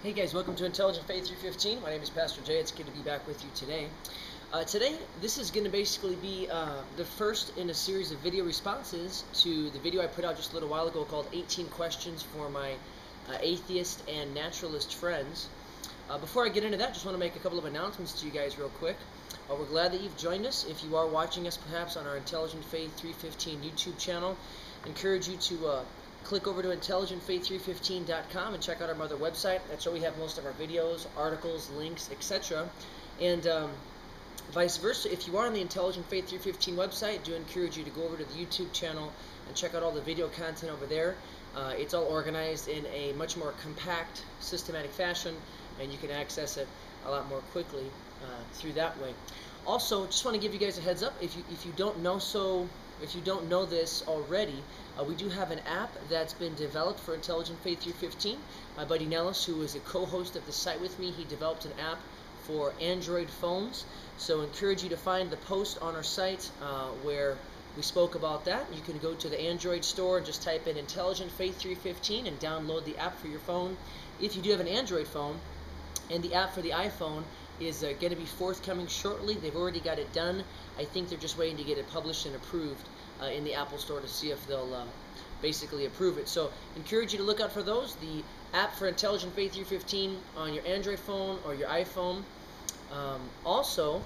Hey guys, welcome to Intelligent Faith 315. My name is Pastor Jay. It's good to be back with you today. This is going to basically be the first in a series of video responses to the video I put out just a little while ago called 18 Questions for My Atheist and Naturalist Friends. Before I get into that, just want to make a couple of announcements to you guys real quick. We're glad that you've joined us. If you are watching us perhaps on our Intelligent Faith 315 YouTube channel, I encourage you to click over to intelligentfaith315.com and check out our mother website. That's where we have most of our videos, articles, links, etc. And vice versa, if you are on the Intelligent Faith 315 website, I do encourage you to go over to the YouTube channel and check out all the video content over there. It's all organized in a much more compact, systematic fashion, and you can access it a lot more quickly through that way. Also, just want to give you guys a heads up, if you don't know this already, we do have an app that's been developed for Intelligent Faith 315. My buddy Nellis, who is a co-host of the site with me, he developed an app for Android phones. So I encourage you to find the post on our site where we spoke about that. You can go to the Android store and just type in Intelligent Faith 315 and download the app for your phone. If you do have an Android phone, and the app for the iPhone is going to be forthcoming shortly. They've already got it done. I think they're just waiting to get it published and approved in the Apple Store to see if they'll basically approve it. So encourage you to look out for those. The app for Intelligent Faith 315 on your Android phone or your iPhone. Also,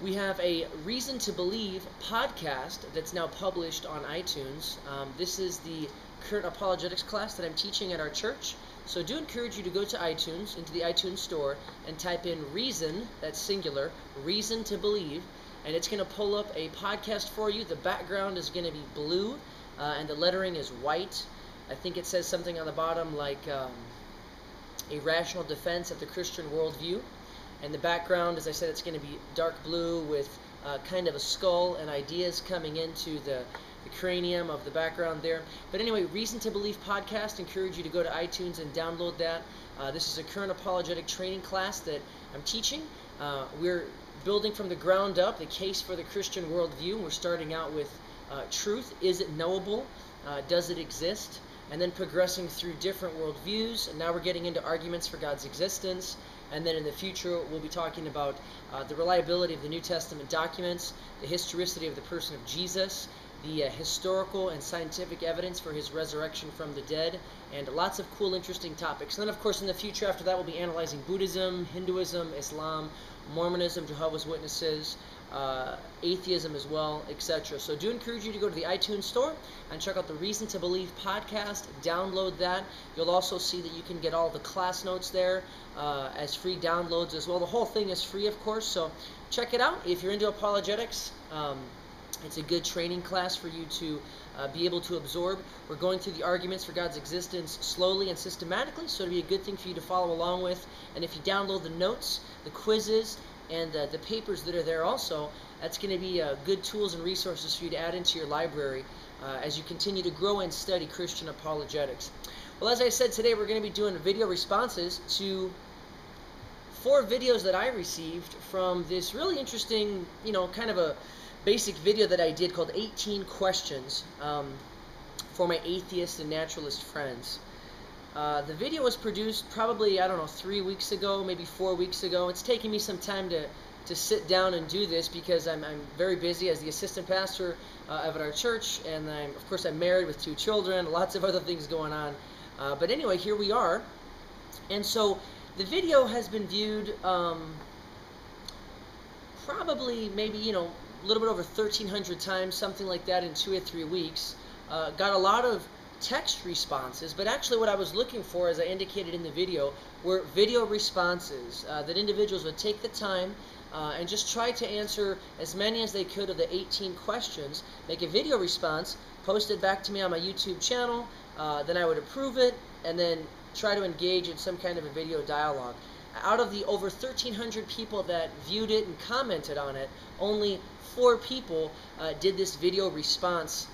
we have a Reason to Believe podcast that's now published on iTunes. This is the current apologetics class that I'm teaching at our church. So I do encourage you to go to iTunes, into the iTunes store, and type in Reason, that's singular, Reason to Believe, and it's going to pull up a podcast for you. The background is going to be blue, and the lettering is white. I think it says something on the bottom like a rational defense of the Christian worldview. And the background, as I said, it's going to be dark blue with kind of a skull and ideas coming into the cranium of the background there. But anyway, Reason to Believe podcast, encourage you to go to iTunes and download that. This is a current apologetic training class that I'm teaching. We're building from the ground up the case for the Christian worldview. We're starting out with truth. Is it knowable? Does it exist? And then progressing through different worldviews. And now we're getting into arguments for God's existence. And then in the future, we'll be talking about the reliability of the New Testament documents, the historicity of the person of Jesus, the historical and scientific evidence for his resurrection from the dead, and lots of cool, interesting topics. And then, of course, in the future after that, we'll be analyzing Buddhism, Hinduism, Islam, Mormonism, Jehovah's Witnesses, atheism as well, etc. So I do encourage you to go to the iTunes store and check out the Reason to Believe podcast. Download that. You'll also see that you can get all the class notes there as free downloads as well. The whole thing is free, of course, so check it out. If you're into apologetics, it's a good training class for you to be able to absorb. We're going through the arguments for God's existence slowly and systematically, so it'll be a good thing for you to follow along with. And if you download the notes, the quizzes, and the papers that are there also, that's going to be good tools and resources for you to add into your library as you continue to grow and study Christian apologetics. Well, as I said, today we're going to be doing video responses to 4 videos that I received from this really interesting, kind of a basic video that I did called 18 Questions for My Atheist and Naturalist Friends. The video was produced probably, 3 weeks ago, maybe 4 weeks ago. It's taken me some time to sit down and do this because I'm very busy as the assistant pastor of our church, and of course I'm married with 2 children, lots of other things going on. But anyway, here we are. And so the video has been viewed probably maybe, a little bit over 1,300 times, something like that in 2 or 3 weeks. Got a lot of text responses, but actually what I was looking for, as I indicated in the video, were video responses that individuals would take the time and just try to answer as many as they could of the 18 questions, make a video response, post it back to me on my YouTube channel, then I would approve it, and then try to engage in some kind of a video dialogue. Out of the over 1,300 people that viewed it and commented on it, only 4 people did this video response,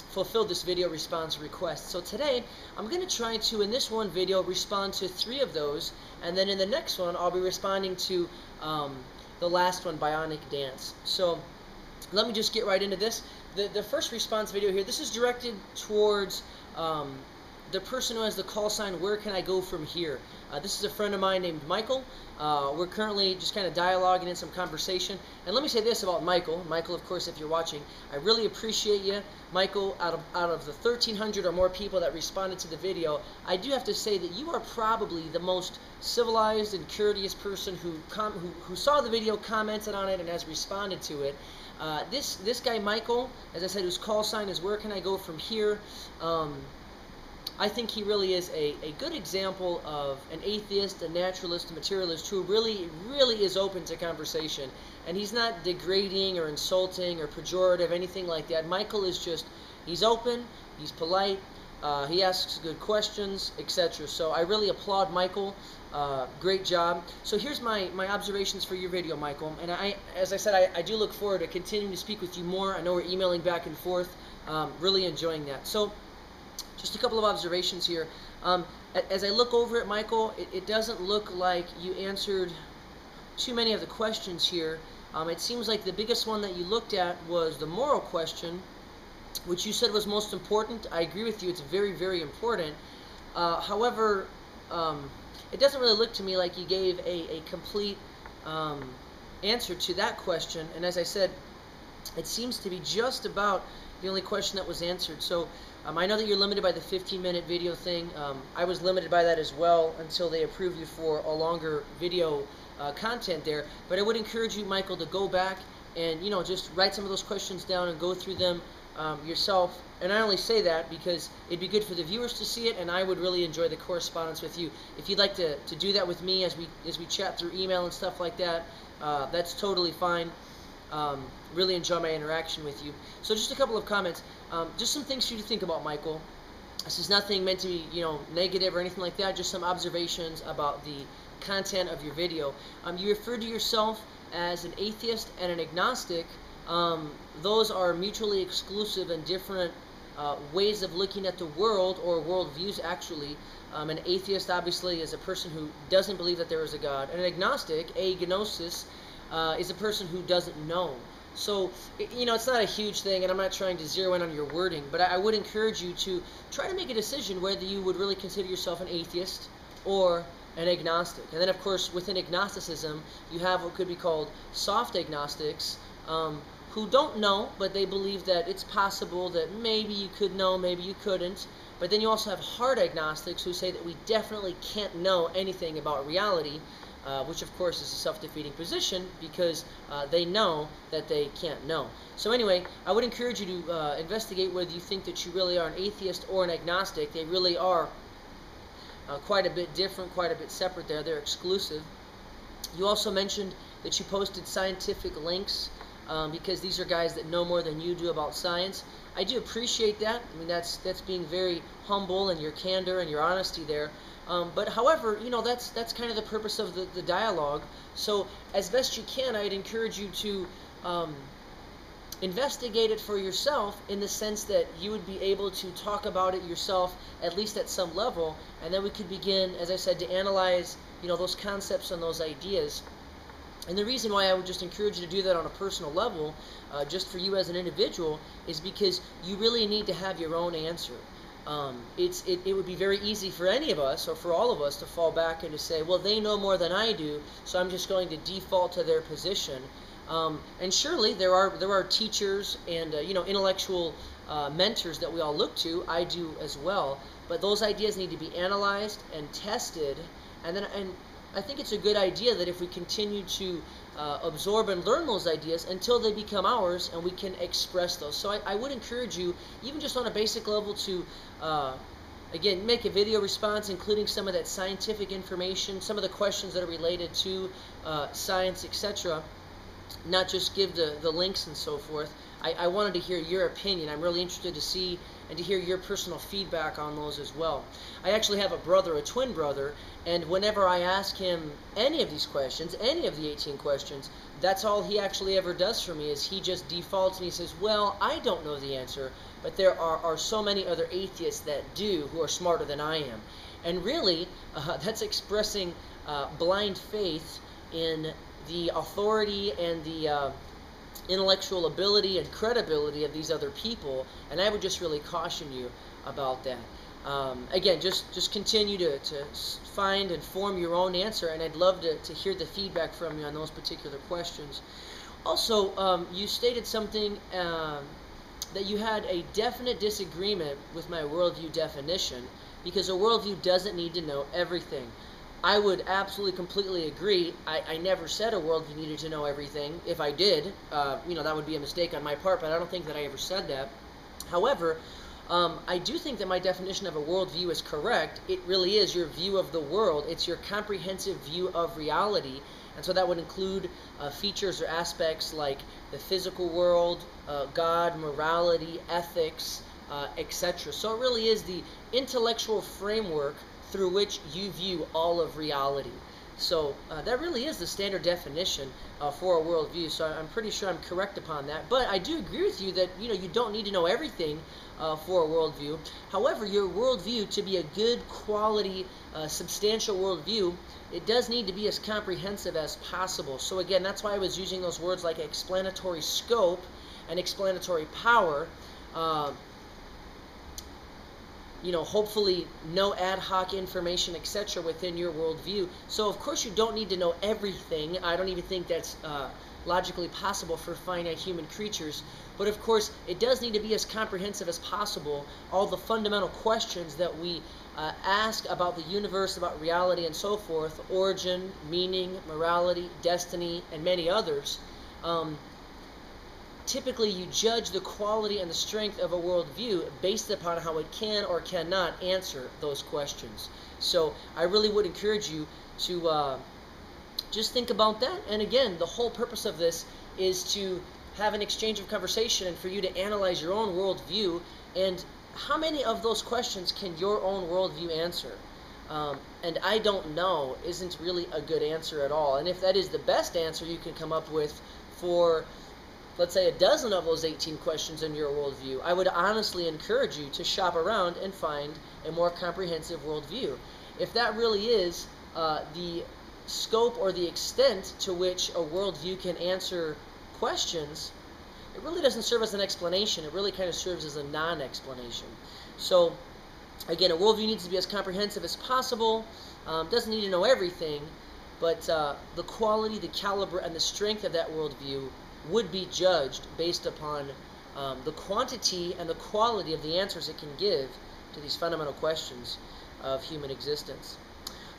fulfilled this video response request. So today, I'm going to try to, in this one video, respond to 3 of those, and then in the next one, I'll be responding to the last one, Bionic Dance. So let me just get right into this. The first response video here, this is directed towards the person who has the call sign, where can I go from here? This is a friend of mine named Michael. We're currently just kind of dialoguing in some conversation. And let me say this about Michael. Michael, of course, if you're watching, I really appreciate you. Michael, out of the 1,300 or more people that responded to the video, I do have to say that you are probably the most civilized and courteous person who saw the video, commented on it, and has responded to it. This guy, Michael, as I said, whose call sign is where can I go from here? I think he really is a good example of an atheist, a naturalist, a materialist who really is open to conversation. And he's not degrading or insulting or pejorative, anything like that. Michael is just, he's open, he's polite, he asks good questions, etc. So I really applaud Michael. Great job. So here's my observations for your video, Michael. And as I said, I do look forward to continuing to speak with you more. I know we're emailing back and forth. Really enjoying that. So just a couple of observations here. As I look over it, Michael, it doesn't look like you answered too many of the questions here. It seems like the biggest one that you looked at was the moral question, which you said was most important. I agree with you. It's very important. However, it doesn't really look to me like you gave a complete answer to that question. And as I said, it seems to be just about the only question that was answered. So I know that you're limited by the 15-minute video thing. I was limited by that as well until they approve you for a longer video content there. But I would encourage you, Michael, to go back and just write some of those questions down and go through them yourself. And I only say that because it'd be good for the viewers to see it, and I would really enjoy the correspondence with you. If you'd like to do that with me as we chat through email and stuff like that, that's totally fine. Really enjoy my interaction with you. So just a couple of comments. Just some things for you to think about, Michael. This is nothing meant to be, negative or anything like that. Just some observations about the content of your video. You referred to yourself as an atheist and an agnostic. Those are mutually exclusive and different ways of looking at the world, or worldviews, actually. An atheist, obviously, is a person who doesn't believe that there is a God. And an agnostic, agnosis, is a person who doesn't know. So, it's not a huge thing, and I'm not trying to zero in on your wording, but I would encourage you to try to make a decision whether you would really consider yourself an atheist or an agnostic. And then, of course, within agnosticism, you have what could be called soft agnostics, who don't know, but they believe that it's possible that maybe you could know, maybe you couldn't. But then you also have hard agnostics who say that we definitely can't know anything about reality, which of course is a self-defeating position because they know that they can't know. So anyway, I would encourage you to investigate whether you think that you really are an atheist or an agnostic. They really are quite a bit different, quite a bit separate there. They're exclusive. You also mentioned that you posted scientific links because these are guys that know more than you do about science. I do appreciate that. I mean, that's being very humble, and your candor and your honesty there. But however, that's kind of the purpose of the dialogue. So as best you can, I'd encourage you to investigate it for yourself, in the sense that you would be able to talk about it yourself, at least at some level, and then we could begin, as I said, to analyze those concepts and those ideas. And the reason why I would just encourage you to do that on a personal level, just for you as an individual, is because you really need to have your own answer. It would be very easy for any of us, or for all of us, to fall back and to say, well, they know more than I do, so I'm just going to default to their position. And surely there are teachers and intellectual mentors that we all look to. I do as well. But those ideas need to be analyzed and tested, and I think it's a good idea that if we continue to absorb and learn those ideas until they become ours and we can express those. So I would encourage you, even just on a basic level, to again, make a video response including some of that scientific information, some of the questions that are related to science, etc. Not just give the links and so forth. I wanted to hear your opinion. I'm really interested to see and to hear your personal feedback on those as well. I actually have a brother, a twin brother, and whenever I ask him any of these questions, any of the 18 questions, that's all he actually ever does for me, is he just defaults and he says, well, I don't know the answer, but there are so many other atheists that do, who are smarter than I am. And really, that's expressing blind faith in the authority and the intellectual ability and credibility of these other people, and I would just really caution you about that. Again, just continue to find and form your own answer, and I'd love to hear the feedback from you on those particular questions. Also, you stated something that you had a definite disagreement with my worldview definition, because a worldview doesn't need to know everything. I would absolutely, completely agree. I never said a worldview needed to know everything. If I did, that would be a mistake on my part, but I don't think that I ever said that. However, I do think that my definition of a worldview is correct. It really is your view of the world. It's your comprehensive view of reality. And so that would include features or aspects like the physical world, God, morality, ethics, etc. So it really is the intellectual framework through which you view all of reality. So that really is the standard definition for a worldview. So I'm pretty sure I'm correct upon that. But I do agree with you that you don't need to know everything for a worldview. However, your worldview, to be a good quality, substantial worldview, it does need to be as comprehensive as possible. So again, that's why I was using those words like explanatory scope and explanatory power. Hopefully no ad hoc information, etc. within your worldview. So of course you don't need to know everything. I don't even think that's logically possible for finite human creatures. But of course it does need to be as comprehensive as possible. All the fundamental questions that we ask about the universe, about reality and so forth, origin, meaning, morality, destiny, and many others, typically you judge the quality and the strength of a worldview based upon how it can or cannot answer those questions. So I really would encourage you to just think about that. And again, the whole purpose of this is to have an exchange of conversation and for you to analyze your own worldview, and how many of those questions can your own worldview answer? And I don't know isn't really a good answer at all. And if that is the best answer you can come up with for, let's say, a dozen of those 18 questions in your worldview, I would honestly encourage you to shop around and find a more comprehensive worldview. If that really is the scope or the extent to which a worldview can answer questions, it really doesn't serve as an explanation. It really kind of serves as a non-explanation. So again, a worldview needs to be as comprehensive as possible. Doesn't need to know everything, but the quality, the caliber, and the strength of that worldview would be judged based upon the quantity and the quality of the answers it can give to these fundamental questions of human existence.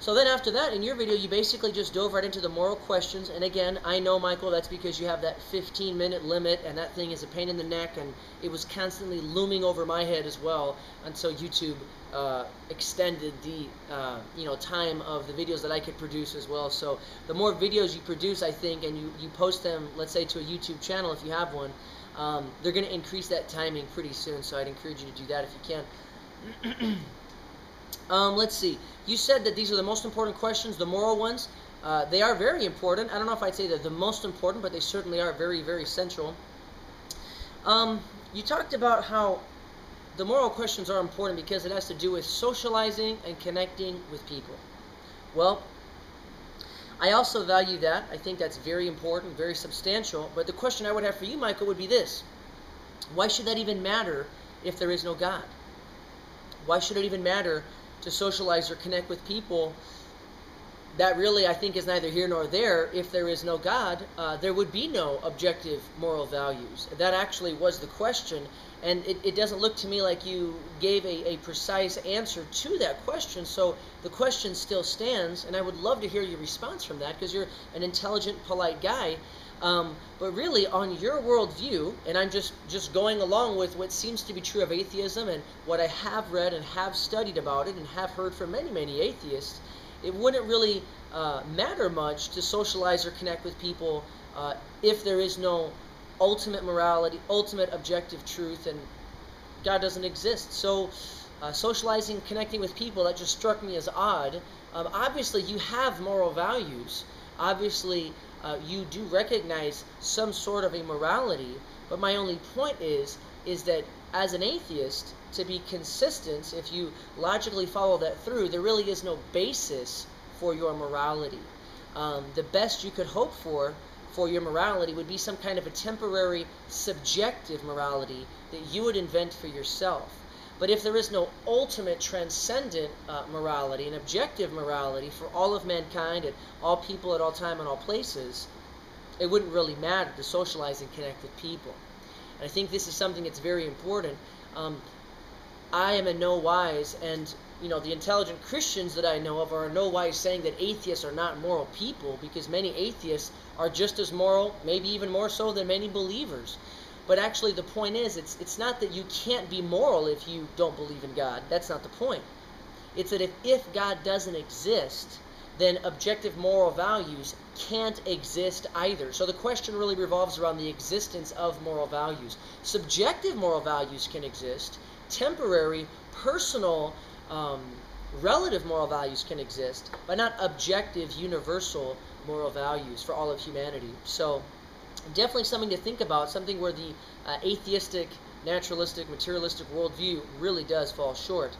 So then after that, in your video, you basically just dove right into the moral questions. And again, I know, Michael, that's because you have that 15-minute limit, and that thing is a pain in the neck, and it was constantly looming over my head as well until YouTube extended the time of the videos that I could produce as well. So the more videos you produce, I think, and you post them, let's say, to a YouTube channel if you have one, they're going to increase that timing pretty soon. So I'd encourage you to do that if you can. Let's see. You said that these are the most important questions, the moral ones. They are very important. I don't know if I'd say they're the most important, but they certainly are very, very central. You talked about how the moral questions are important because it has to do with socializing and connecting with people. Well, I also value that. I think that's very important, very substantial. But the question I would have for you, Michael, would be this. Why should that even matter if there is no God? Why should it even matter to socialize or connect with people? That really, I think, is neither here nor there. If there is no God, there would be no objective moral values. That actually was the question, and it doesn't look to me like you gave a precise answer to that question. So the question still stands, and I would love to hear your response from that, because you're an intelligent, polite guy. But really, on your worldview, and I'm just going along with what seems to be true of atheism and what I have read and have studied about it and have heard from many, many atheists, it wouldn't really matter much to socialize or connect with people if there is no ultimate morality, ultimate objective truth, and God doesn't exist. So socializing, connecting with people, that just struck me as odd. Obviously, you have moral values. Obviously, you do recognize some sort of a morality, but my only point is that as an atheist, to be consistent, if you logically follow that through, there really is no basis for your morality. The best you could hope for your morality would be some kind of a temporary, subjective morality that you would invent for yourself. But if there is no ultimate transcendent morality, an objective morality for all of mankind and all people at all time and all places, it wouldn't really matter to socialize and connect with people. And I think this is something that's very important. I am in no wise, and the intelligent Christians that I know of are in no wise saying that atheists are not moral people, because many atheists are just as moral, maybe even more so than many believers. But actually the point is, it's not that you can't be moral if you don't believe in God. That's not the point. It's that if God doesn't exist, then objective moral values can't exist either. So the question really revolves around the existence of moral values. Subjective moral values can exist. Temporary, personal, relative moral values can exist, but not objective, universal moral values for all of humanity. So definitely something to think about, something where the atheistic, naturalistic, materialistic worldview really does fall short.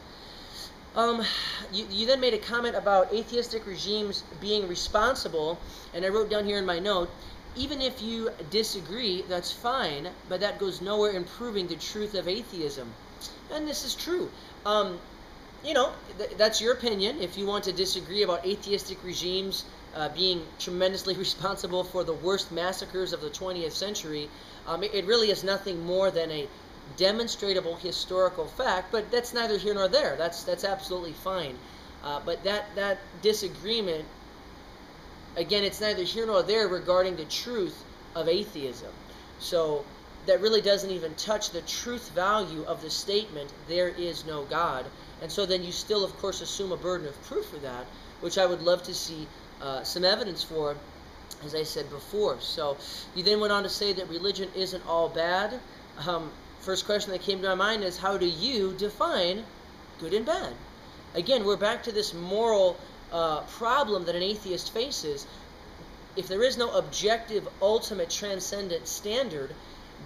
You then made a comment about atheistic regimes being responsible, and I wrote down here in my note, even if you disagree, that's fine, but that goes nowhere in proving the truth of atheism. And this is true. That's your opinion. If you want to disagree about atheistic regimes being tremendously responsible for the worst massacres of the 20th century, it really is nothing more than a demonstrable historical fact, but that's neither here nor there. That's absolutely fine. But that disagreement, again, it's neither here nor there regarding the truth of atheism. So that really doesn't even touch the truth value of the statement, there is no God. And so then you still, of course, assume a burden of proof for that, which I would love to see some evidence for, as I said before. So you then went on to say that religion isn't all bad. First question that came to my mind is, how do you define good and bad? Again, we're back to this moral problem that an atheist faces. If there is no objective, ultimate, transcendent standard,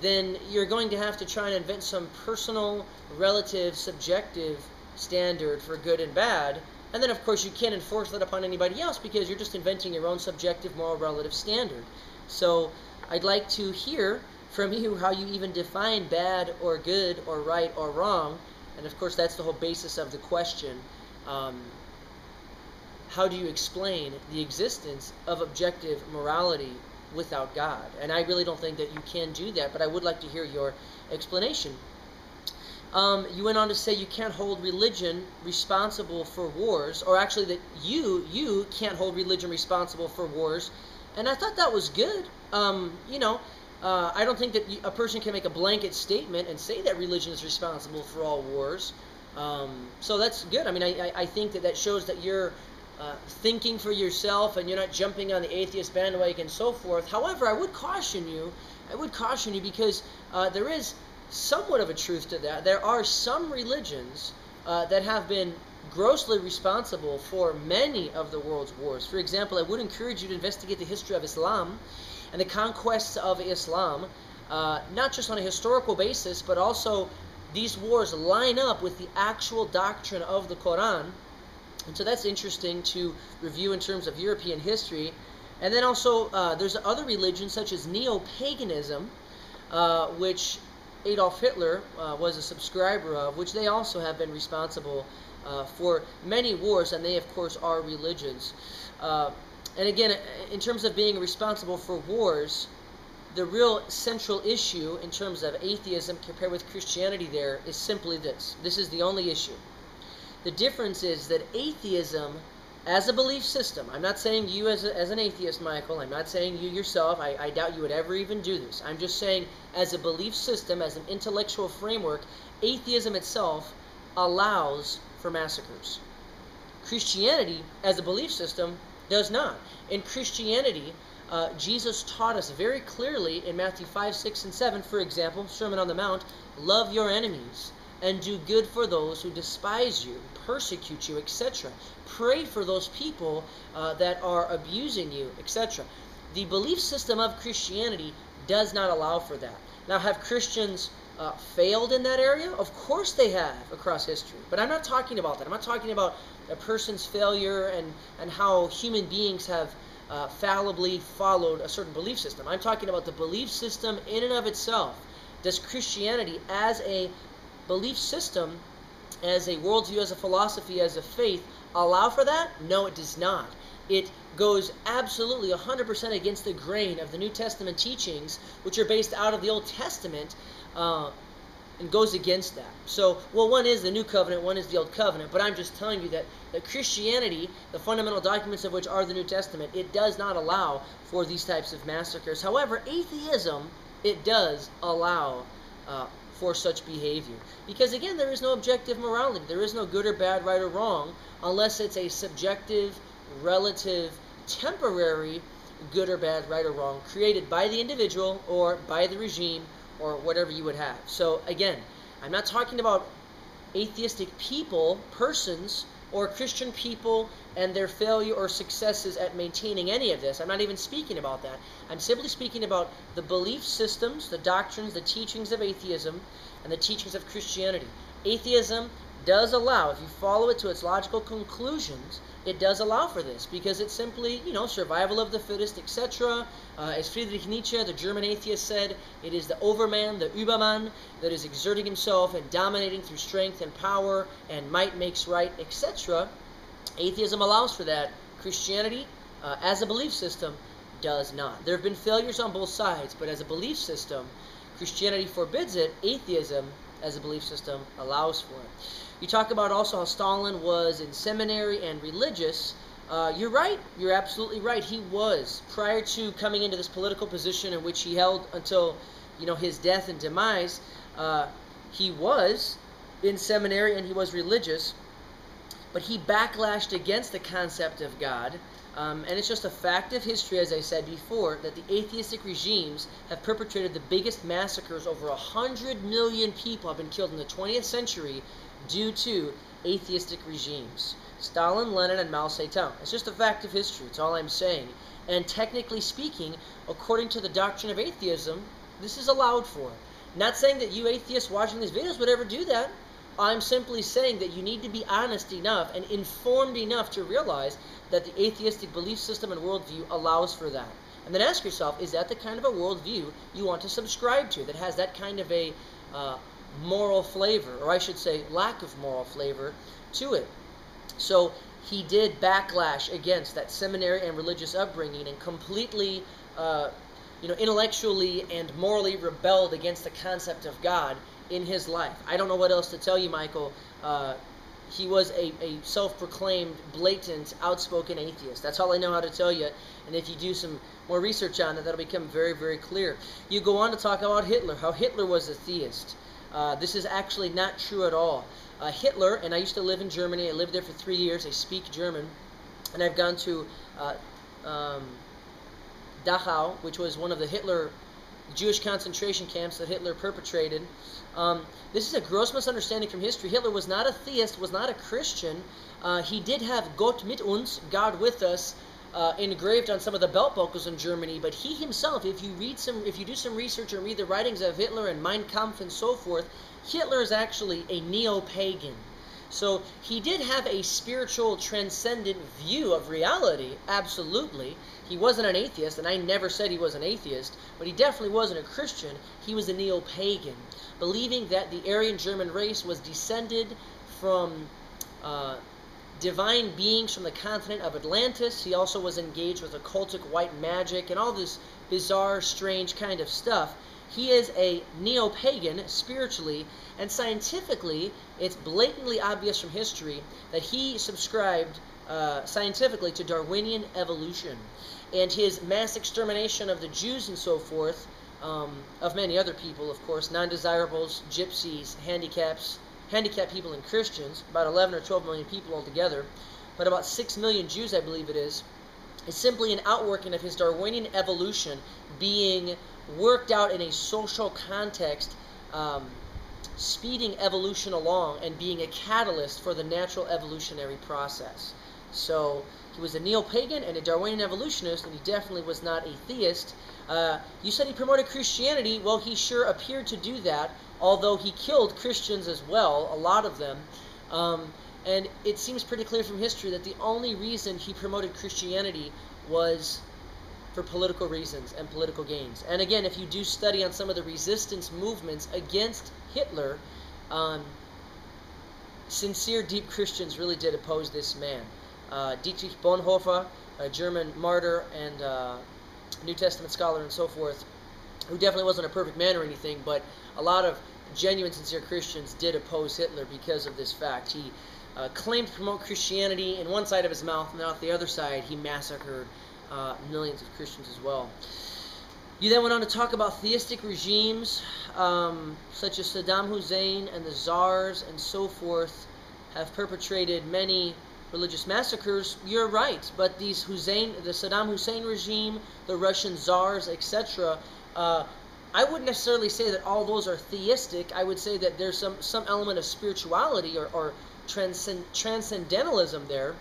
then you're going to have to try and invent some personal, relative, subjective standard for good and bad. And then, of course, you can't enforce that upon anybody else because you're just inventing your own subjective, moral, relative standard. So I'd like to hear from you how you even define bad or good or right or wrong. And, of course, that's the whole basis of the question. How do you explain the existence of objective morality without God? And I really don't think that you can do that, but I would like to hear your explanation. You went on to say you can't hold religion responsible for wars, or actually that you can't hold religion responsible for wars, and I thought that was good. I don't think that a person can make a blanket statement and say that religion is responsible for all wars. So that's good. I mean, I think that shows that you're thinking for yourself and you're not jumping on the atheist bandwagon and so forth. However, I would caution you because there is somewhat of a truth to that. There are some religions that have been grossly responsible for many of the world's wars. For example, I would encourage you to investigate the history of Islam and the conquests of Islam, not just on a historical basis, but also these wars line up with the actual doctrine of the Quran. And so that's interesting to review in terms of European history. And then also there's other religions such as neo-paganism, which Adolf Hitler was a subscriber of, which they also have been responsible for many wars, and they, of course, are religions. And again, in terms of being responsible for wars, the real central issue in terms of atheism compared with Christianity there is simply this. This is the only issue. The difference is that atheism as a belief system, I'm not saying you as an atheist, Michael, I'm not saying you yourself, I doubt you would ever even do this. I'm just saying as a belief system, as an intellectual framework, atheism itself allows for massacres. Christianity as a belief system does not. In Christianity, Jesus taught us very clearly in Matthew 5, 6, and 7, for example, Sermon on the Mount, love your enemies and do good for those who despise you, persecute you, etc. Pray for those people that are abusing you, etc. The belief system of Christianity does not allow for that. Now, have Christians failed in that area? Of course they have across history. But I'm not talking about that. I'm not talking about a person's failure and how human beings have fallibly followed a certain belief system. I'm talking about the belief system in and of itself. Does Christianity as a belief system as a worldview, as a philosophy, as a faith, allow for that? No, it does not. It goes absolutely 100% against the grain of the New Testament teachings, which are based out of the Old Testament, and goes against that. So, well, one is the New Covenant, one is the Old Covenant, but I'm just telling you that Christianity, the fundamental documents of which are the New Testament, it does not allow for these types of massacres. However, atheism, it does allow for such behavior. Because again, there is no objective morality. There is no good or bad, right or wrong, unless it's a subjective, relative, temporary good or bad, right or wrong, created by the individual or by the regime or whatever you would have. So again, I'm not talking about atheistic people, persons, or Christian people and their failure or successes at maintaining any of this. I'm not even speaking about that. I'm simply speaking about the belief systems, the doctrines, the teachings of atheism, and the teachings of Christianity. Atheism does allow, if you follow it to its logical conclusions, it does allow for this, because it's simply, survival of the fittest, etc. As Friedrich Nietzsche, the German atheist, said, it is the Overman, the Überman, that is exerting himself and dominating through strength and power, and might makes right, etc. Atheism allows for that. Christianity, as a belief system, does not. There have been failures on both sides, but as a belief system, Christianity forbids it. Atheism, as a belief system, allows for it. You talk about also how Stalin was in seminary and religious. You're right. You're absolutely right. He was. Prior to coming into this political position in which he held until, his death and demise, he was in seminary and he was religious. But he backlashed against the concept of God. And it's just a fact of history, as I said before, that the atheistic regimes have perpetrated the biggest massacres. Over 100 million people have been killed in the 20th century due to atheistic regimes. Stalin, Lenin, and Mao Zedong. It's just a fact of history. It's all I'm saying. And technically speaking, according to the doctrine of atheism, this is allowed for. Not saying that you atheists watching these videos would ever do that. I'm simply saying that you need to be honest enough and informed enough to realize that the atheistic belief system and worldview allows for that. And then ask yourself, is that the kind of a worldview you want to subscribe to, that has that kind of a moral flavor, or I should say lack of moral flavor to it? So he did backlash against that seminary and religious upbringing and completely intellectually and morally rebelled against the concept of God in his life. I don't know what else to tell you, Michael. He was a self-proclaimed, blatant, outspoken atheist. That's all I know how to tell you. And if you do some more research on it, that'll become very, very clear. You go on to talk about Hitler, how Hitler was a theist. This is actually not true at all. Hitler, and I used to live in Germany. I lived there for 3 years. I speak German. And I've gone to Dachau, which was one of the Hitler Jewish concentration camps that Hitler perpetrated. This is a gross misunderstanding from history. Hitler was not a theist, was not a Christian. He did have Gott mit uns, God with us, engraved on some of the belt buckles in Germany, but he himself, if you do some research and read the writings of Hitler and Mein Kampf and so forth, Hitler is actually a neo-pagan. So he did have a spiritual, transcendent view of reality, absolutely. He wasn't an atheist, and I never said he was an atheist, but he definitely wasn't a Christian. He was a neo-pagan, believing that the Aryan German race was descended from divine beings from the continent of Atlantis. He also was engaged with occultic white magic and all this bizarre, strange kind of stuff. He is a neo-pagan spiritually, and scientifically, it's blatantly obvious from history that he subscribed scientifically to Darwinian evolution. And his mass extermination of the Jews and so forth, of many other people, of course, non-desirables, gypsies, handicapped people and Christians, about 11 or 12 million people altogether, but about 6 million Jews, I believe it is simply an outworking of his Darwinian evolution being worked out in a social context, speeding evolution along and being a catalyst for the natural evolutionary process. So he was a neo-pagan and a Darwinian evolutionist, and he definitely was not a theist. You said he promoted Christianity. Well, he sure appeared to do that, although he killed Christians as well, a lot of them. And it seems pretty clear from history that the only reason he promoted Christianity was for political reasons and political gains. And again, if you do study on some of the resistance movements against Hitler, sincere, deep Christians really did oppose this man. Dietrich Bonhoeffer, a German martyr and New Testament scholar and so forth, who definitely wasn't a perfect man or anything, but a lot of genuine, sincere Christians did oppose Hitler because of this fact. He claimed to promote Christianity in one side of his mouth, and then off the other side, he massacred millions of Christians as well. You then went on to talk about theistic regimes, such as Saddam Hussein and the Tsars and so forth, have perpetrated many religious massacres. You're right, but the Saddam Hussein regime, the Russian Tsars, etc., I wouldn't necessarily say that all those are theistic. I would say that there's some element of spirituality or transcendentalism there.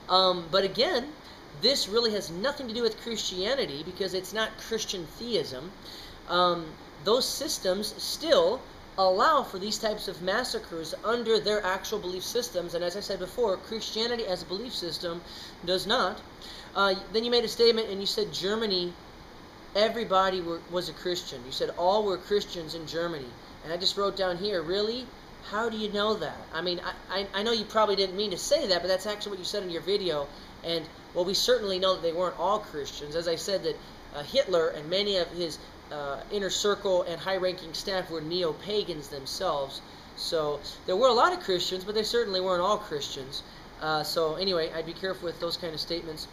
But again, this really has nothing to do with Christianity because it's not Christian theism. Those systems still allow for these types of massacres under their actual belief systems, and as I said before, Christianity as a belief system does not. Then you made a statement and you said Germany, everybody was a Christian. You said all were Christians in Germany, and I just wrote down here, really? How do you know that? I mean, I know you probably didn't mean to say that, but that's actually what you said in your video, and well, we certainly know that they weren't all Christians. As I said, that Hitler and many of his inner circle and high-ranking staff were neo-pagans themselves. So there were a lot of Christians, but they certainly weren't all Christians. So anyway, I'd be careful with those kind of statements.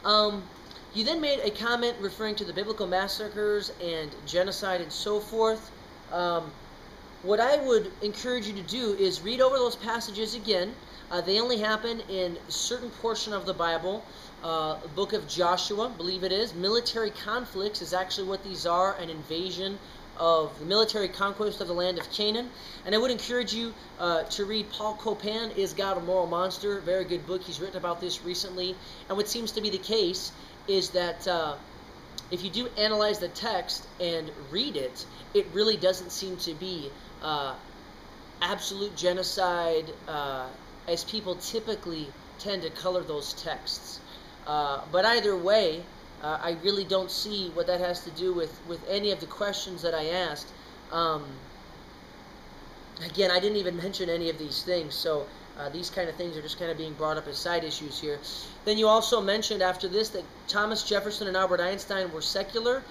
You then made a comment referring to the biblical massacres and genocide and so forth. What I would encourage you to do is read over those passages again. They only happen in a certain portion of the Bible. Book of Joshua, believe it is. Military conflicts is actually what these are, an invasion of the military conquest of the land of Canaan. And I would encourage you to read Paul Copan, Is God a Moral Monster? Very good book. He's written about this recently. And what seems to be the case is that if you do analyze the text and read it, it really doesn't seem to be absolute genocide as people typically tend to color those texts. But either way, I really don't see what that has to do with any of the questions that I asked. Again, I didn't even mention any of these things, so these kind of things are just kind of being brought up as side issues here. Then you also mentioned after this that Thomas Jefferson and Albert Einstein were secular.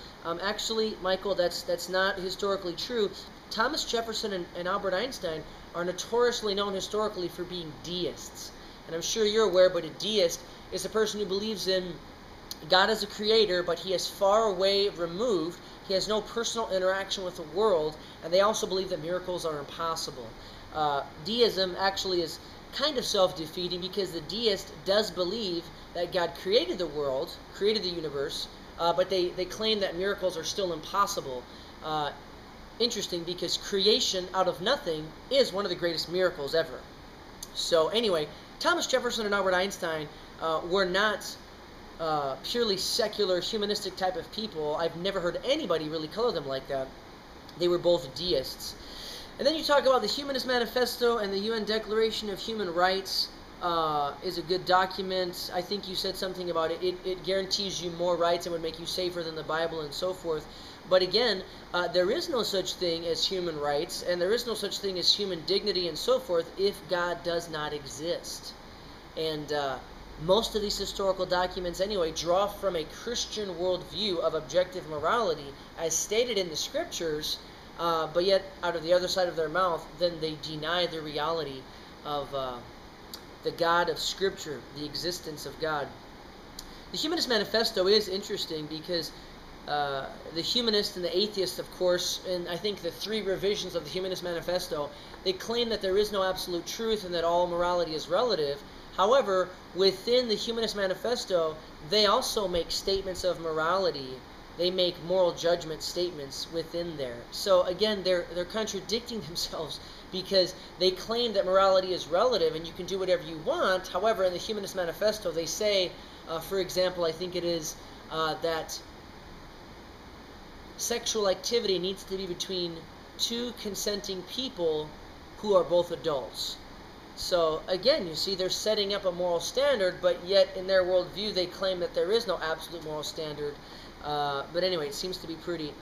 Actually, Michael, that's not historically true. Thomas Jefferson and Albert Einstein are notoriously known historically for being deists. And I'm sure you're aware, but a deist is a person who believes in God as a creator, but he is far away removed. He has no personal interaction with the world, and they also believe that miracles are impossible. Deism actually is kind of self-defeating because the deist does believe that God created the world, created the universe, but they claim that miracles are still impossible. Interesting, because creation out of nothing is one of the greatest miracles ever. So anyway, Thomas Jefferson and Albert Einstein were not purely secular, humanistic type of people. I've never heard anybody really color them like that. They were both deists. And then you talk about the Humanist Manifesto and the UN Declaration of Human Rights is a good document. I think you said something about it. It guarantees you more rights and would make you safer than the Bible and so forth. But again, there is no such thing as human rights, and there is no such thing as human dignity and so forth if God does not exist. And most of these historical documents anyway draw from a Christian worldview of objective morality as stated in the scriptures, but yet out of the other side of their mouth, then they deny the reality of the God of Scripture, the existence of God. The Humanist Manifesto is interesting because the Humanists and the Atheists, of course, and I think the three revisions of the Humanist Manifesto, they claim that there is no absolute truth and that all morality is relative. However, within the Humanist Manifesto, they also make statements of morality. They make moral judgment statements within there. So again, they're contradicting themselves because they claim that morality is relative and you can do whatever you want. However, in the Humanist Manifesto, they say, for example, I think it is that sexual activity needs to be between two consenting people who are both adults. So again, you see, they're setting up a moral standard, but yet in their worldview they claim that there is no absolute moral standard. But anyway, it seems to be pretty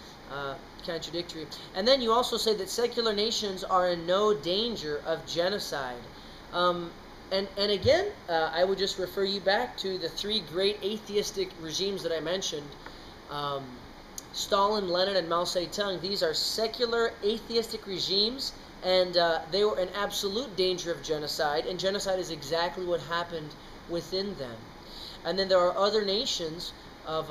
contradictory. And then you also say that secular nations are in no danger of genocide. And again, I would just refer you back to the three great atheistic regimes that I mentioned. Stalin, Lenin, and Mao Zedong. These are secular atheistic regimes, and they were in absolute danger of genocide, and genocide is exactly what happened within them. And then there are other nations of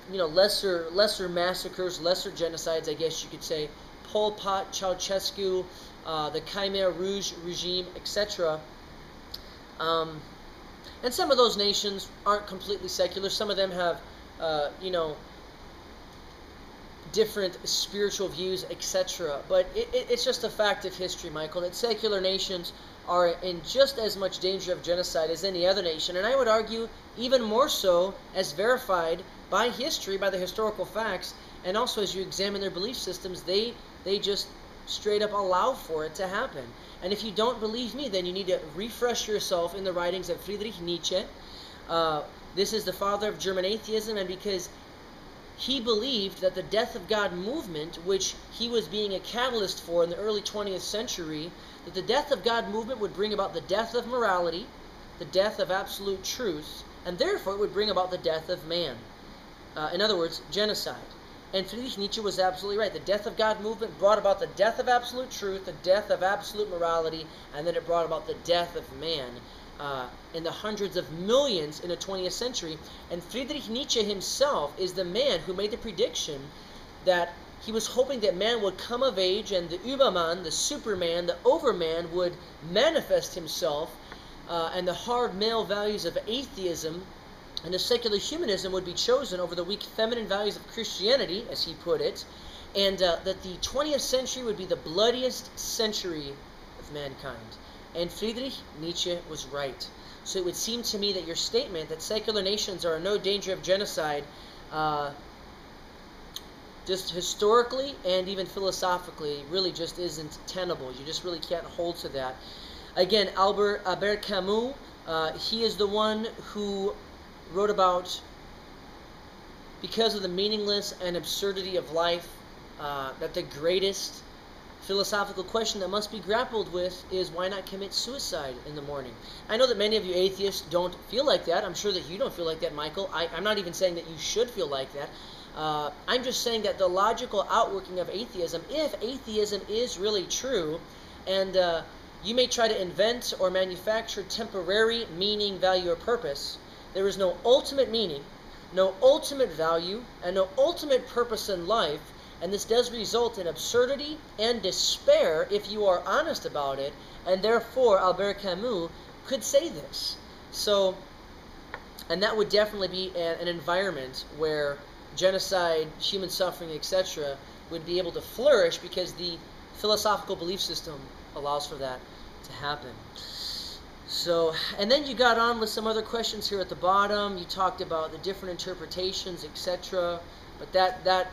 lesser massacres, lesser genocides, I guess you could say. Pol Pot, Ceausescu, the Khmer Rouge regime, etc. And some of those nations aren't completely secular. Some of them have, different spiritual views, etc. But it's just a fact of history, Michael, that secular nations are in just as much danger of genocide as any other nation. And I would argue even more so, as verified by history, by the historical facts, and also as you examine their belief systems, they just straight up allow for it to happen. And if you don't believe me, then you need to refresh yourself in the writings of Friedrich Nietzsche. This is the father of German atheism, and because he believed that the death of God movement, which he was being a catalyst for in the early 20th century, that the death of God movement would bring about the death of morality, the death of absolute truth, and therefore it would bring about the death of man. In other words, genocide. And Friedrich Nietzsche was absolutely right. The death of God movement brought about the death of absolute truth, the death of absolute morality, and then it brought about the death of man in the hundreds of millions in the 20th century. And Friedrich Nietzsche himself is the man who made the prediction that he was hoping that man would come of age and the Überman, the Superman, the Overman would manifest himself, and the hard male values of atheism and the secular humanism would be chosen over the weak feminine values of Christianity, as he put it, and that the 20th century would be the bloodiest century of mankind. And Friedrich Nietzsche was right. So it would seem to me that your statement that secular nations are in no danger of genocide, just historically and even philosophically, really just isn't tenable. You just really can't hold to that. Again, Albert Camus, he is the one who wrote about, because of the meaningless and absurdity of life, that the greatest philosophical question that must be grappled with is why not commit suicide in the morning? I know that many of you atheists don't feel like that. I'm sure that you don't feel like that, Michael. I'm not even saying that you should feel like that. I'm just saying that the logical outworking of atheism, if atheism is really true, and you may try to invent or manufacture temporary meaning, value, or purpose, there is no ultimate meaning, no ultimate value, and no ultimate purpose in life. And this does result in absurdity and despair if you are honest about it. And therefore, Albert Camus could say this. So, and that would definitely be an environment where genocide, human suffering, etc. would be able to flourish because the philosophical belief system allows for that to happen. So, and then you got on with some other questions here at the bottom. You talked about the different interpretations, etc. But that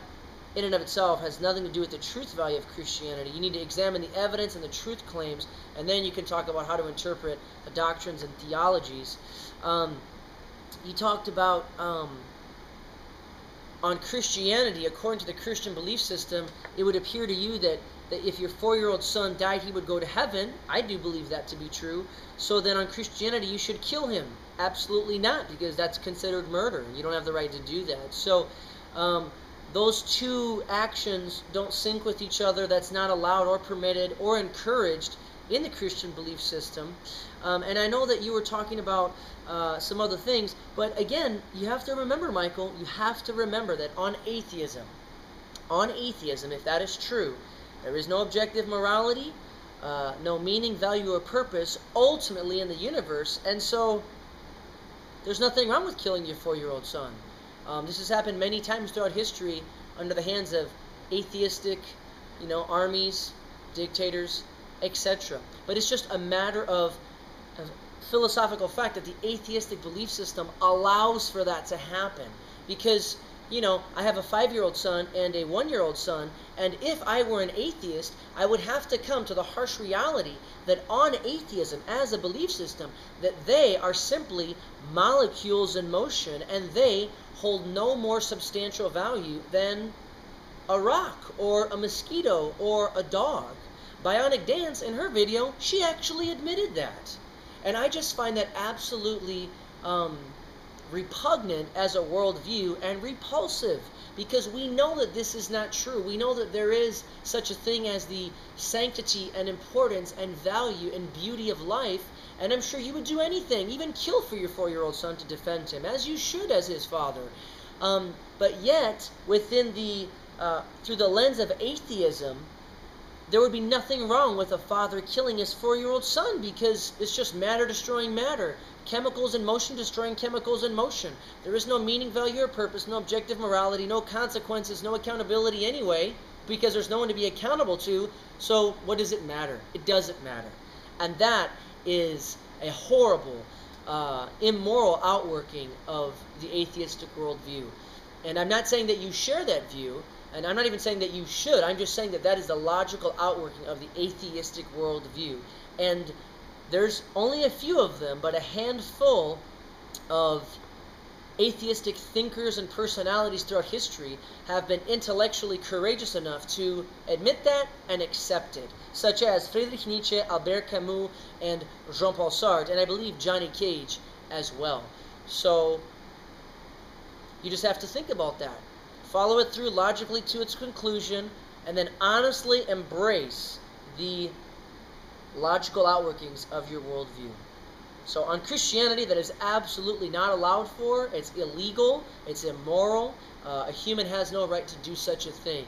in and of itself has nothing to do with the truth value of Christianity. You need to examine the evidence and the truth claims, and then you can talk about how to interpret the doctrines and theologies. You talked about on Christianity, according to the Christian belief system, it would appear to you that if your 4-year-old son died, he would go to heaven. I do believe that to be true. So then on Christianity, you should kill him. Absolutely not, because that's considered murder. You don't have the right to do that. So those two actions don't sync with each other. That's not allowed or permitted or encouraged in the Christian belief system. And I know that you were talking about some other things, but again, you have to remember, Michael, you have to remember that on atheism, if that is true, there is no objective morality, no meaning, value, or purpose ultimately in the universe, and so there's nothing wrong with killing your 4-year-old son. This has happened many times throughout history under the hands of atheistic, armies, dictators, etc. But it's just a matter of philosophical fact that the atheistic belief system allows for that to happen. Because I have a 5-year-old son and a 1-year-old son, and if I were an atheist, I would have to come to the harsh reality that on atheism as a belief system, that they are simply molecules in motion, and they hold no more substantial value than a rock or a mosquito or a dog. Bionic Dance, in her video, she actually admitted that. And I just find that absolutely repugnant as a worldview and repulsive, because we know that this is not true. We know that there is such a thing as the sanctity and importance and value and beauty of life, and I'm sure you would do anything, even kill for your 4-year-old son to defend him, as you should as his father. But yet, within the through the lens of atheism, there would be nothing wrong with a father killing his 4-year-old son, because it's just matter destroying matter. Chemicals in motion destroying chemicals in motion. There is no meaning, value, or purpose, no objective morality, no consequences, no accountability anyway, because there's no one to be accountable to. So what does it matter? It doesn't matter. And that is a horrible, immoral outworking of the atheistic worldview. And I'm not saying that you share that view, and I'm not even saying that you should. I'm just saying that that is the logical outworking of the atheistic worldview. And there's only a few of them, but a handful of atheistic thinkers and personalities throughout history have been intellectually courageous enough to admit that and accept it, such as Friedrich Nietzsche, Albert Camus, and Jean-Paul Sartre, and I believe Johnny Cage as well. So you just have to think about that. Follow it through logically to its conclusion, and then honestly embrace the logical outworkings of your worldview. So on Christianity, that is absolutely not allowed for. It's illegal. It's immoral. A human has no right to do such a thing.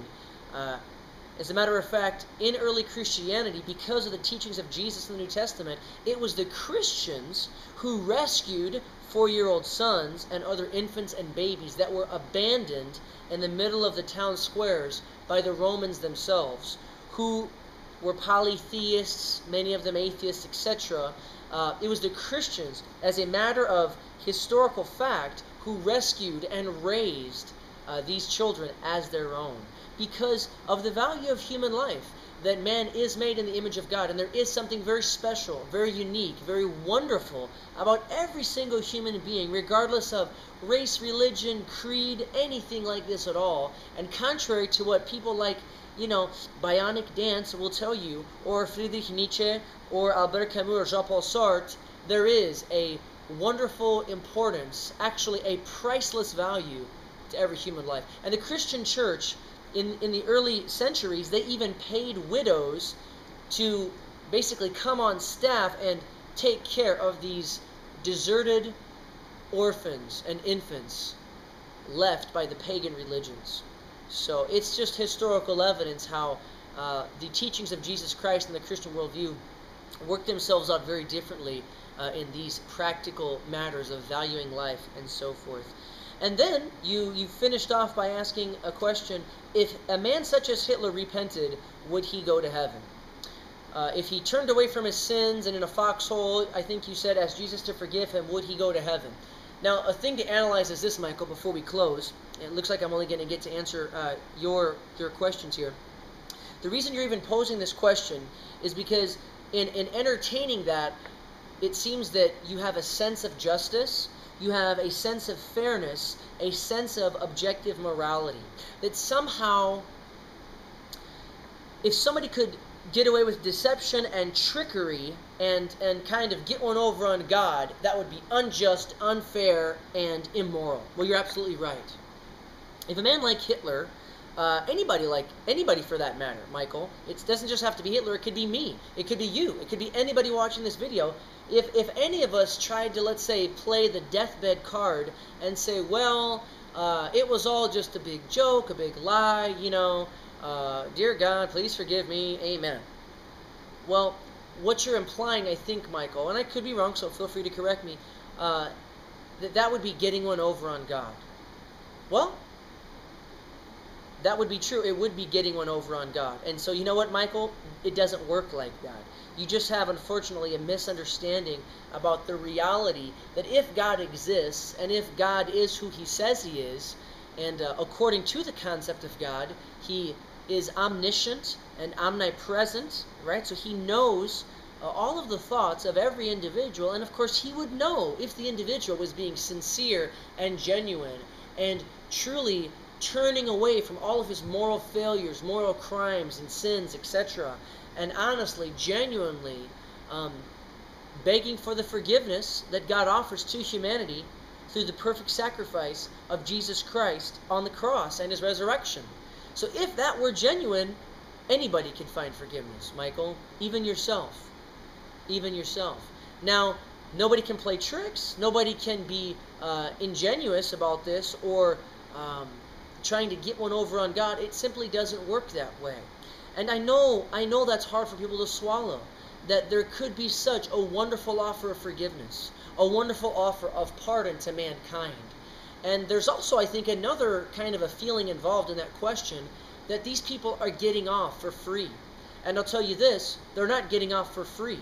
As a matter of fact, in early Christianity, because of the teachings of Jesus in the New Testament, it was the Christians who rescued 4-year-old sons and other infants and babies that were abandoned in the middle of the town squares by the Romans themselves, who were polytheists, many of them atheists, etc. It was the Christians, as a matter of historical fact, who rescued and raised these children as their own, because of the value of human life, that man is made in the image of God, and there is something very special, very unique, very wonderful about every single human being, regardless of race, religion, creed, anything like this at all. And contrary to what people like, Bionic Dance will tell you, or Friedrich Nietzsche, or Albert Camus, or Jean-Paul Sartre, there is a wonderful importance, actually a priceless value to every human life. And the Christian church, in the early centuries, they even paid widows to basically come on staff and take care of these deserted orphans and infants left by the pagan religions. So it's just historical evidence how the teachings of Jesus Christ and the Christian worldview work themselves out very differently in these practical matters of valuing life and so forth. And then you finished off by asking a question: if a man such as Hitler repented, would he go to heaven? If he turned away from his sins and in a foxhole, I think you said, asked Jesus to forgive him, would he go to heaven? Now, a thing to analyze is this, Michael, before we close. It looks like I'm only going to get to answer your questions here. The reason you're even posing this question is because in entertaining that, it seems that you have a sense of justice, you have a sense of fairness, a sense of objective morality. That somehow, if somebody could get away with deception and trickery and kind of get one over on God, that would be unjust, unfair, and immoral. Well, you're absolutely right. If a man like Hitler, anybody for that matter, Michael, it doesn't just have to be Hitler, it could be me, it could be you, it could be anybody watching this video. If any of us tried to, let's say, play the deathbed card and say, well, it was all just a big joke, a big lie, dear God, please forgive me, amen. Well, what you're implying, I think, Michael, and I could be wrong, so feel free to correct me, that would be getting one over on God. Well, that would be true. It would be getting one over on God. And so, you know what, Michael? It doesn't work like that. You just have, unfortunately, a misunderstanding about the reality that if God exists, and if God is who He says He is, And according to the concept of God, he is omniscient and omnipresent, right? So he knows all of the thoughts of every individual, and of course he would know if the individual was being sincere and genuine and truly turning away from all of his moral failures, moral crimes and sins, etc., and honestly, genuinely begging for the forgiveness that God offers to humanity through the perfect sacrifice of Jesus Christ on the cross and his resurrection. So if that were genuine, anybody can find forgiveness, Michael, even yourself. Even yourself. Now, nobody can play tricks. Nobody can be ingenuous about this or trying to get one over on God. It simply doesn't work that way. And I know that's hard for people to swallow, that there could be such a wonderful offer of forgiveness, a wonderful offer of pardon to mankind. And there's also, I think, another kind of a feeling involved in that question, that these people are getting off for free. And I'll tell you this, they're not getting off for free,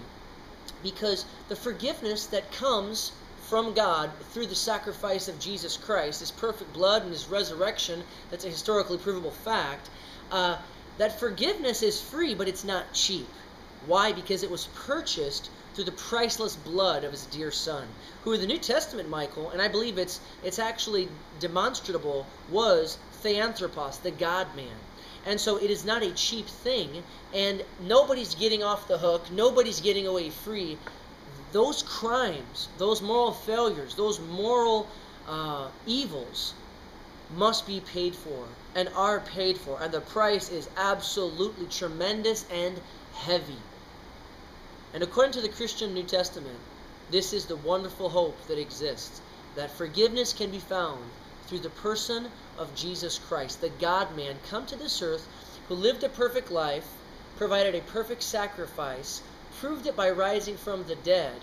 because the forgiveness that comes from God through the sacrifice of Jesus Christ, his perfect blood and his resurrection, that's a historically provable fact, that forgiveness is free, but it's not cheap. Why? Because it was purchased through the priceless blood of his dear Son, who in the New Testament, Michael, and I believe it's actually demonstrable, was Theanthropos, the God-man. And so it is not a cheap thing, and nobody's getting off the hook, nobody's getting away free. Those crimes, those moral failures, those moral evils must be paid for and are paid for, and the price is absolutely tremendous and heavy. And according to the Christian New Testament, this is the wonderful hope that exists, that forgiveness can be found through the person of Jesus Christ, the God-man, come to this earth, who lived a perfect life, provided a perfect sacrifice, proved it by rising from the dead,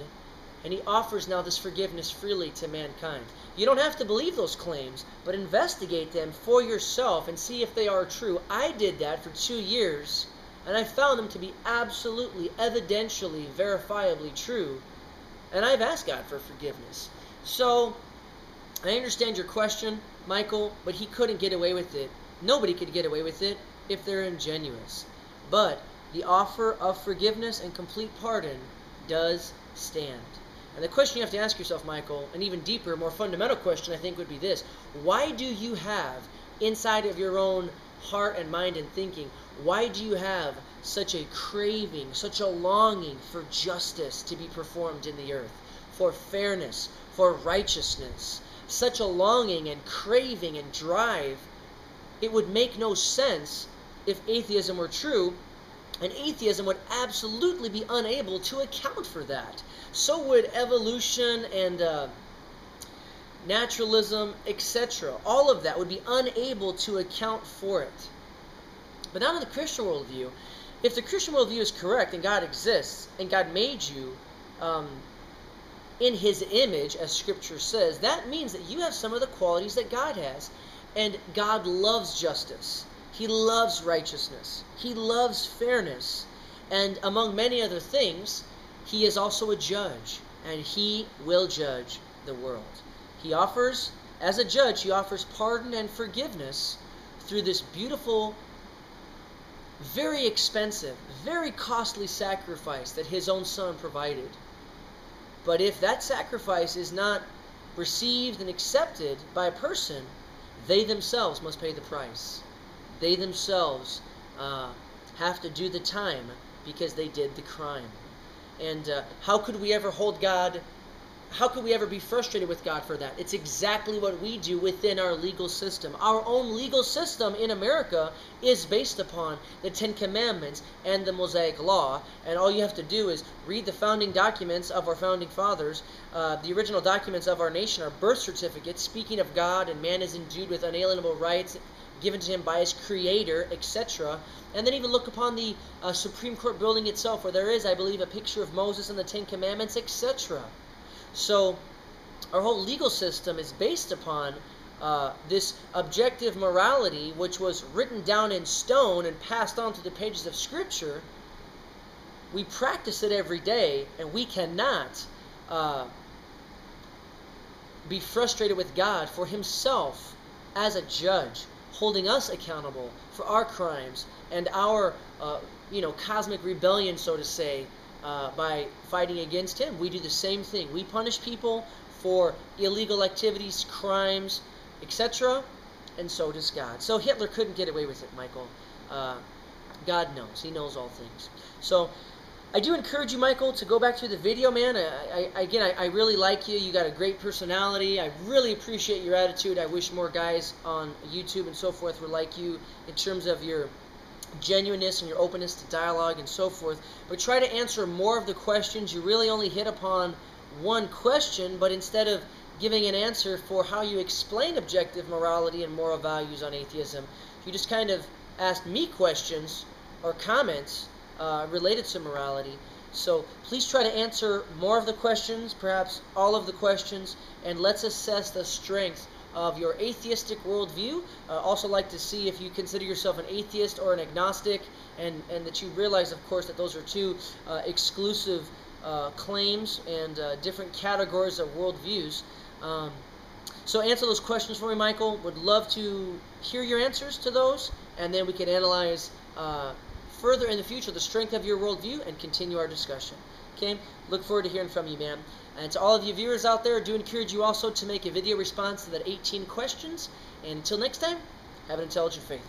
and he offers now this forgiveness freely to mankind. You don't have to believe those claims, but investigate them for yourself and see if they are true. I did that for 2 years, and I found them to be absolutely, evidentially, verifiably true. And I've asked God for forgiveness. So, I understand your question, Michael, but he couldn't get away with it. Nobody could get away with it if they're ingenuous. But the offer of forgiveness and complete pardon does stand. And the question you have to ask yourself, Michael, an even deeper, more fundamental question, I think, would be this. Why do you have, inside of your own heart and mind and thinking, why do you have such a craving, such a longing for justice to be performed in the earth, for fairness, for righteousness, such a longing and craving and drive? It would make no sense if atheism were true, and atheism would absolutely be unable to account for that. So would evolution and naturalism, etc. All of that would be unable to account for it. But not in the Christian worldview. If the Christian worldview is correct and God exists and God made you in his image, as Scripture says, that means that you have some of the qualities that God has. And God loves justice. He loves righteousness. He loves fairness. And among many other things, he is also a judge. And he will judge the world. He offers, as a judge, he offers pardon and forgiveness through this beautiful, very expensive, very costly sacrifice that his own Son provided. But if that sacrifice is not received and accepted by a person, they themselves must pay the price. They themselves have to do the time because they did the crime. And how could we ever hold God? How could we ever be frustrated with God for that? It's exactly what we do within our legal system. Our own legal system in America is based upon the Ten Commandments and the Mosaic Law. And all you have to do is read the founding documents of our founding fathers. The original documents of our nation are birth certificates speaking of God, and man is endued with unalienable rights given to him by his Creator, etc. And then even look upon the Supreme Court building itself, where there is, I believe, a picture of Moses and the Ten Commandments, etc. So our whole legal system is based upon this objective morality, which was written down in stone and passed on through the pages of Scripture. We practice it every day, and we cannot be frustrated with God for himself as a judge, holding us accountable for our crimes and our, cosmic rebellion, so to say, by fighting against him. We do the same thing. We punish people for illegal activities, crimes, etc., and so does God. So Hitler couldn't get away with it, Michael. God knows. He knows all things. So I do encourage you, Michael, to go back to the video, man. I really like you. You got a great personality. I really appreciate your attitude. I wish more guys on YouTube and so forth were like you in terms of your genuineness and your openness to dialogue and so forth. But try to answer more of the questions. You really only hit upon one question, but instead of giving an answer for how you explain objective morality and moral values on atheism, you just kind of asked me questions or comments related to morality. So please try to answer more of the questions, perhaps all of the questions, and let's assess the strength of your atheistic worldview. Also like to see if you consider yourself an atheist or an agnostic, and that you realize, of course, that those are two exclusive claims and different categories of worldviews. So answer those questions for me, Michael. Would love to hear your answers to those, and then we can analyze further in the future the strength of your worldview and continue our discussion. Okay? Look forward to hearing from you, man. And to all of you viewers out there, I do encourage you also to make a video response to that 18 questions. And until next time, have an intelligent faith.